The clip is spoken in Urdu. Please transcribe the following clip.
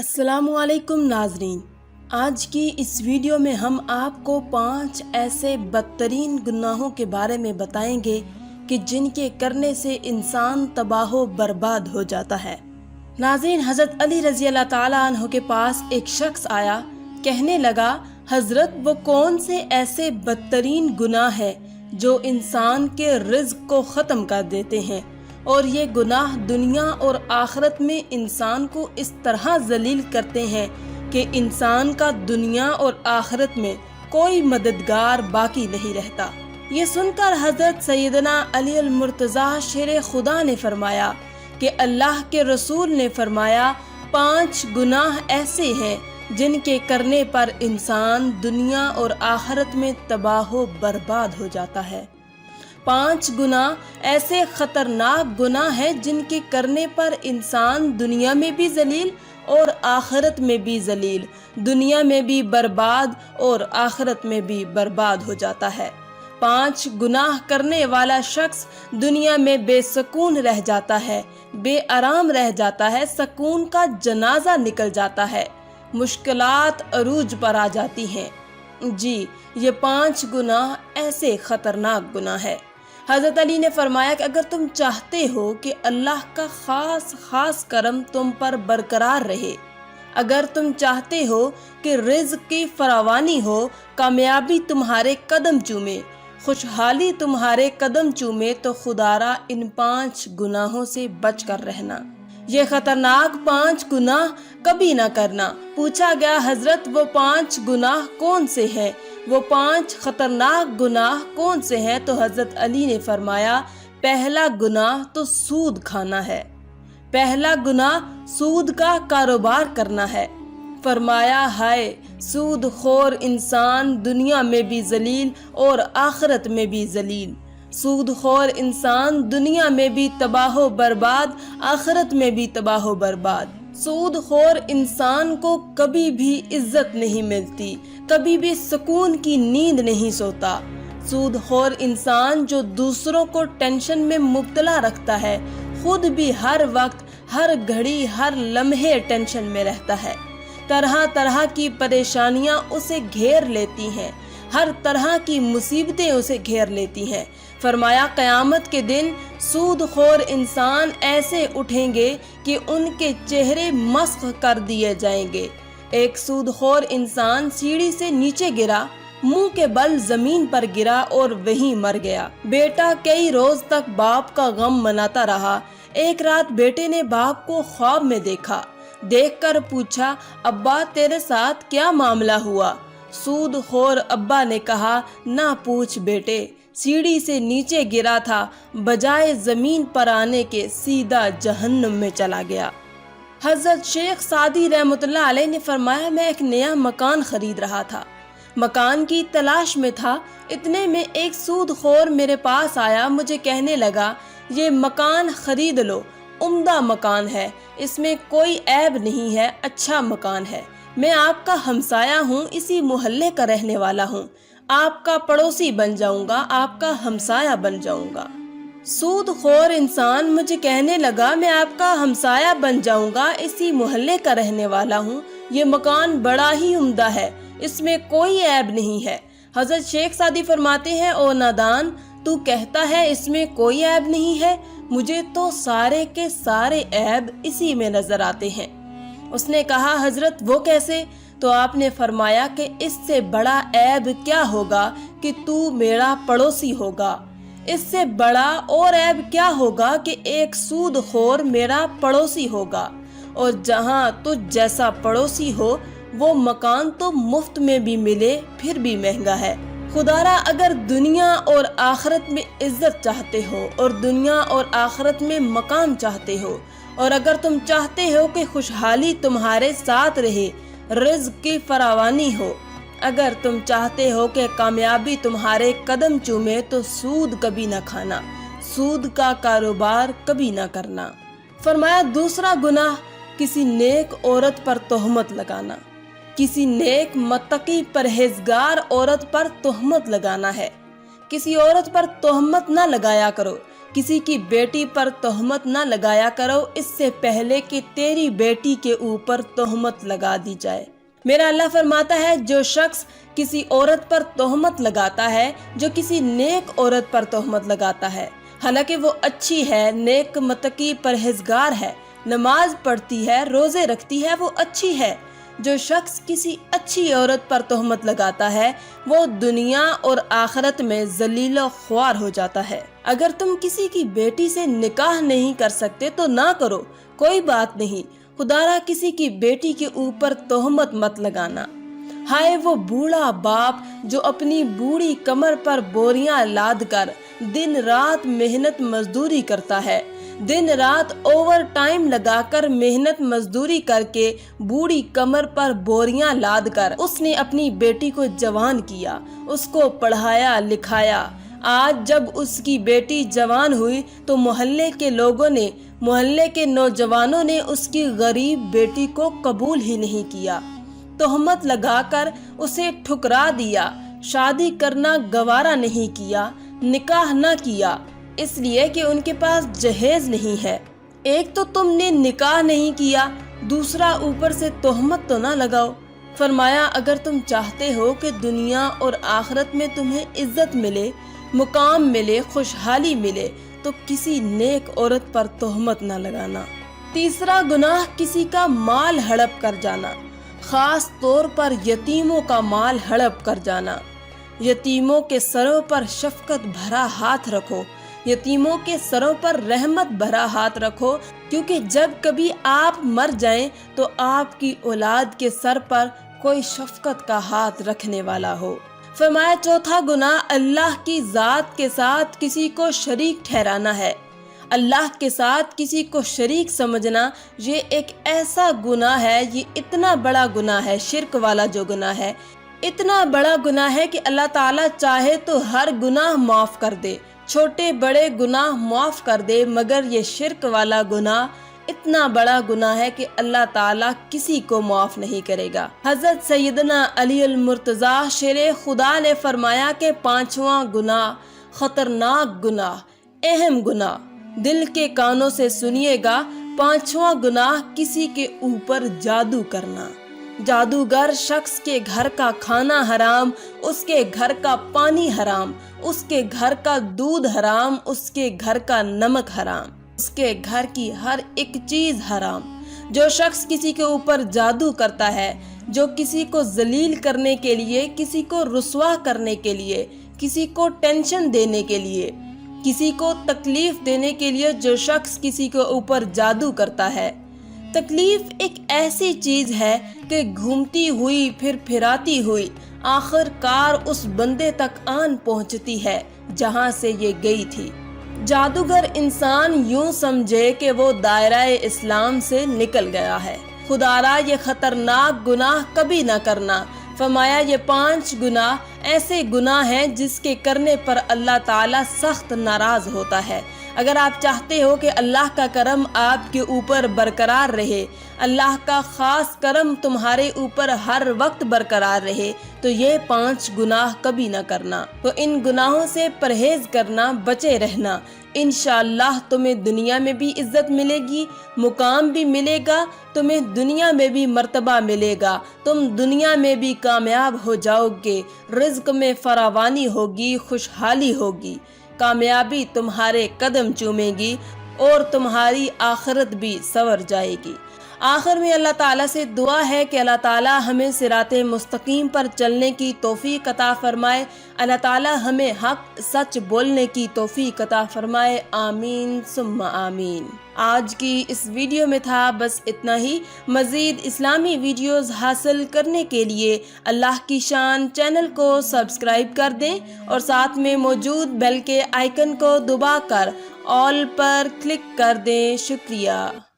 السلام علیکم ناظرین، آج کی اس ویڈیو میں ہم آپ کو 5 ایسے بدترین گناہوں کے بارے میں بتائیں گے کہ جن کے کرنے سے انسان تباہ و برباد ہو جاتا ہے۔ ناظرین، حضرت علی رضی اللہ تعالیٰ عنہ کے پاس ایک شخص آیا، کہنے لگا، حضرت وہ کون سے ایسے بدترین گناہ ہیں جو انسان کے رزق کو ختم کر دیتے ہیں، اور یہ گناہ دنیا اور آخرت میں انسان کو اس طرح ذلیل کرتے ہیں کہ انسان کا دنیا اور آخرت میں کوئی مددگار باقی نہیں رہتا۔ یہ سن کر حضرت سیدنا علی المرتضیٰ شیر خدا نے فرمایا کہ اللہ کے رسول نے فرمایا 5 گناہ ایسے ہیں جن کے کرنے پر انسان دنیا اور آخرت میں تباہ و برباد ہو جاتا ہے۔ 5 گناہ ایسے خطرناک گناہ ہیں جن کے کرنے پر انسان دنیا میں بھی ذلیل اور آخرت میں بھی ذلیل، دنیا میں بھی برباد اور آخرت میں بھی برباد ہو جاتا ہے۔ 5 گناہ کرنے والا شخص دنیا میں بے سکون رہ جاتا ہے، بے آرام رہ جاتا ہے، سکون کا جنازہ نکل جاتا ہے، مشکلات عروج پر آ جاتی ہیں۔ جی، یہ 5 گناہ ایسے خطرناک گناہ ہے۔ حضرت علی نے فرمایا کہ اگر تم چاہتے ہو کہ اللہ کا خاص کرم تم پر برقرار رہے، اگر تم چاہتے ہو کہ رزق کی فراوانی ہو، کامیابی تمہارے قدم چومے، خوشحالی تمہارے قدم چومے، تو خدارا ان 5 گناہوں سے بچ کر رہنا۔ یہ خطرناک 5 گناہ کبھی نہ کرنا۔ پوچھا گیا، حضرت وہ 5 گناہ کون سے ہیں؟ وہ 5 خطرناک گناہ کون سے ہیں؟ تو حضرت علی نے فرمایا، پہلا گناہ تو سود کھانا ہے، پہلا گناہ سود کا کاروبار کرنا ہے۔ فرمایا، ہائے سود خور انسان دنیا میں بھی ذلیل اور آخرت میں بھی ذلیل، سود خور انسان دنیا میں بھی تباہ و برباد، آخرت میں بھی تباہ و برباد۔ سود خور انسان کو کبھی بھی عزت نہیں ملتی، کبھی بھی سکون کی نیند نہیں سوتا۔ سود خور انسان جو دوسروں کو ٹینشن میں مبتلا رکھتا ہے، خود بھی ہر وقت، ہر گھڑی، ہر لمحے ٹینشن میں رہتا ہے۔ طرح طرح کی پریشانیاں اسے گھیر لیتی ہیں، ہر طرح کی مصیبتیں اسے گھیر لیتی ہیں۔ فرمایا، قیامت کے دن سود خور انسان ایسے اٹھیں گے کہ ان کے چہرے مسخ کر دیے جائیں گے۔ ایک سود خور انسان سیڑھی سے نیچے گرا، منہ کے بل زمین پر گرا اور وہیں مر گیا۔ بیٹا کئی روز تک باپ کا غم مناتا رہا۔ ایک رات بیٹے نے باپ کو خواب میں دیکھا، دیکھ کر پوچھا، ابا تیرے ساتھ کیا معاملہ ہوا؟ سود خور ابا نے کہا، نہ پوچھ بیٹے، سیڑھی سے نیچے گرا تھا، بجائے زمین پر آنے کے سیدھا جہنم میں چلا گیا۔ حضرت شیخ سعدی رحمۃ اللہ علیہ نے فرمایا، میں ایک نیا مکان خرید رہا تھا، مکان کی تلاش میں تھا، اتنے میں ایک سود خور میرے پاس آیا، مجھے کہنے لگا، یہ مکان خرید لو، عمدہ مکان ہے، اس میں کوئی عیب نہیں ہے، اچھا مکان ہے، میں آپ کا ہمسایہ ہوں، اسی محلے کا رہنے والا ہوں، آپ کا پڑوسی بن جاؤں گا، آپ کا ہمسایہ بن جاؤں گا۔ سود خور انسان مجھے کہنے لگا، میں آپ کا ہمسایہ بن جاؤں گا، اسی محلے کا رہنے والا ہوں، یہ مکان بڑا ہی عمدہ ہے، اس میں کوئی عیب نہیں ہے۔ حضرت شیخ سعدی فرماتے ہیں، او نادان، تو کہتا ہے اس میں کوئی عیب نہیں ہے، مجھے تو سارے کے سارے عیب اسی میں نظر آتے ہیں۔ اس نے کہا، حضرت وہ کیسے؟ تو آپ نے فرمایا کہ اس سے بڑا عیب کیا ہوگا کہ تو میرا پڑوسی ہوگا، اس سے بڑا اور عیب کیا ہوگا کہ ایک سود خور میرا پڑوسی ہوگا، اور جہاں تجھ جیسا پڑوسی ہو وہ مکان تو مفت میں بھی ملے پھر بھی مہنگا ہے۔ خدارا، اگر دنیا اور آخرت میں عزت چاہتے ہو اور دنیا اور آخرت میں مقام چاہتے ہو، اور اگر تم چاہتے ہو کہ خوشحالی تمہارے ساتھ رہے، رزق کی فراوانی ہو، اگر تم چاہتے ہو کہ کامیابی تمہارے قدم چومے، تو سود کبھی نہ کھانا، سود کا کاروبار کبھی نہ کرنا۔ فرمایا، دوسرا گناہ کسی نیک عورت پر تہمت لگانا، کسی نیک متقی پرہیزگار عورت پر تہمت لگانا ہے۔ کسی عورت پر تہمت نہ لگایا کرو، کسی کی بیٹی پر تہمت نہ لگایا کرو اس سے پہلے کہ تیری بیٹی کے اوپر تہمت لگا دی جائے۔ میرا اللہ فرماتا ہے جو شخص کسی عورت پر تہمت لگاتا ہے، جو کسی نیک عورت پر تہمت لگاتا ہے، حالانکہ وہ اچھی ہے، نیک متقی پرہیزگار ہے، نماز پڑھتی ہے، روزے رکھتی ہے، وہ اچھی ہے، جو شخص کسی اچھی عورت پر تہمت لگاتا ہے وہ دنیا اور آخرت میں ذلیل و خوار ہو جاتا ہے۔ اگر تم کسی کی بیٹی سے نکاح نہیں کر سکتے تو نہ کرو، کوئی بات نہیں، خدا را کسی کی بیٹی کے اوپر تہمت مت لگانا۔ ہائے وہ بوڑھا باپ جو اپنی بوڑھی کمر پر بوریاں لاد کر دن رات محنت مزدوری کرتا ہے، دن رات اوور ٹائم لگا کر محنت مزدوری کر کے بوڑھی کمر پر بوریاں لاد کر اس نے اپنی بیٹی کو جوان کیا، اس کو پڑھایا لکھایا۔ آج جب اس کی بیٹی جوان ہوئی تو محلے کے لوگوں نے، محلے کے نوجوانوں نے اس کی غریب بیٹی کو قبول ہی نہیں کیا، تہمت لگا کر اسے ٹھکرا دیا، شادی کرنا گوارا نہیں کیا، نکاح نہ کیا، اس لیے کہ ان کے پاس جہیز نہیں ہے۔ ایک تو تم نے نکاح نہیں کیا، دوسرا اوپر سے تہمت تو نہ لگاؤ۔ فرمایا اگر تم چاہتے ہو کہ دنیا اور آخرت میں تمہیں عزت ملے، مقام ملے، خوشحالی ملے تو کسی نیک عورت پر تہمت نہ لگانا۔ تیسرا گناہ کسی کا مال ہڑپ کر جانا، خاص طور پر یتیموں کا مال ہڑپ کر جانا۔ یتیموں کے سروں پر شفقت بھرا ہاتھ رکھو، یتیموں کے سروں پر رحمت بھرا ہاتھ رکھو، کیونکہ جب کبھی آپ مر جائیں تو آپ کی اولاد کے سر پر کوئی شفقت کا ہاتھ رکھنے والا ہو۔ فرمایا چوتھا گناہ اللہ کی ذات کے ساتھ کسی کو شریک ٹھہرانا ہے۔ اللہ کے ساتھ کسی کو شریک سمجھنا یہ ایک ایسا گناہ ہے، یہ اتنا بڑا گناہ ہے، شرک والا جو گناہ ہے اتنا بڑا گناہ ہے کہ اللہ تعالیٰ چاہے تو ہر گناہ معاف کر دے، چھوٹے بڑے گناہ معاف کر دے، مگر یہ شرک والا گناہ اتنا بڑا گناہ ہے کہ اللہ تعالیٰ کسی کو معاف نہیں کرے گا۔ حضرت سیدنا علی المرتضیٰ شیر خدا نے فرمایا کہ پانچواں گناہ، خطرناک گناہ، اہم گناہ، دل کے کانوں سے سنیے گا، پانچواں گناہ کسی کے اوپر جادو کرنا۔ جادوگر شخص کے گھر کا کھانا حرام، اس کے گھر کا پانی حرام، اس کے گھر کا دودھ حرام، اس کے گھر کا نمک حرام، اس کے گھر کی ہر ایک چیز حرام۔ جو شخص کسی کے اوپر جادو کرتا ہے، جو کسی کو ذلیل کرنے کے لیے، کسی کو رسوا کرنے کے لیے، کسی کو ٹینشن دینے کے لیے، کسی کو تکلیف دینے کے لیے جو شخص کسی کے اوپر جادو کرتا ہے، تکلیف ایک ایسی چیز ہے کہ گھومتی ہوئی پھر پھراتی ہوئی آخر کار اس بندے تک آن پہنچتی ہے جہاں سے یہ گئی تھی۔ جادوگر انسان یوں سمجھے کہ وہ دائرہ اسلام سے نکل گیا ہے۔ خدا را یہ خطرناک گناہ کبھی نہ کرنا۔ فرمایا یہ 5 گناہ ایسے گناہ ہیں جس کے کرنے پر اللہ تعالیٰ سخت ناراض ہوتا ہے۔ اگر آپ چاہتے ہو کہ اللہ کا کرم آپ کے اوپر برقرار رہے، اللہ کا خاص کرم تمہارے اوپر ہر وقت برقرار رہے، تو یہ 5 گناہ کبھی نہ کرنا۔ تو ان گناہوں سے پرہیز کرنا، بچے رہنا، انشاءاللہ تمہیں دنیا میں بھی عزت ملے گی، مقام بھی ملے گا، تمہیں دنیا میں بھی مرتبہ ملے گا، تم دنیا میں بھی کامیاب ہو جاؤ گے، رزق میں فراوانی ہوگی، خوشحالی ہوگی، کامیابی تمہارے قدم چومے گی اور تمہاری آخرت بھی سنور جائے گی۔ آخر میں اللہ تعالیٰ سے دعا ہے کہ اللہ تعالیٰ ہمیں صراط مستقیم پر چلنے کی توفیق عطا فرمائے، اللہ تعالیٰ ہمیں حق سچ بولنے کی توفیق عطا فرمائے، آمین ثم آمین۔ آج کی اس ویڈیو میں تھا بس اتنا ہی۔ مزید اسلامی ویڈیوز حاصل کرنے کے لیے اللہ کی شان چینل کو سبسکرائب کر دیں اور ساتھ میں موجود بیل کے آئیکن کو دبا کر آل پر کلک کر دیں۔ شکریہ۔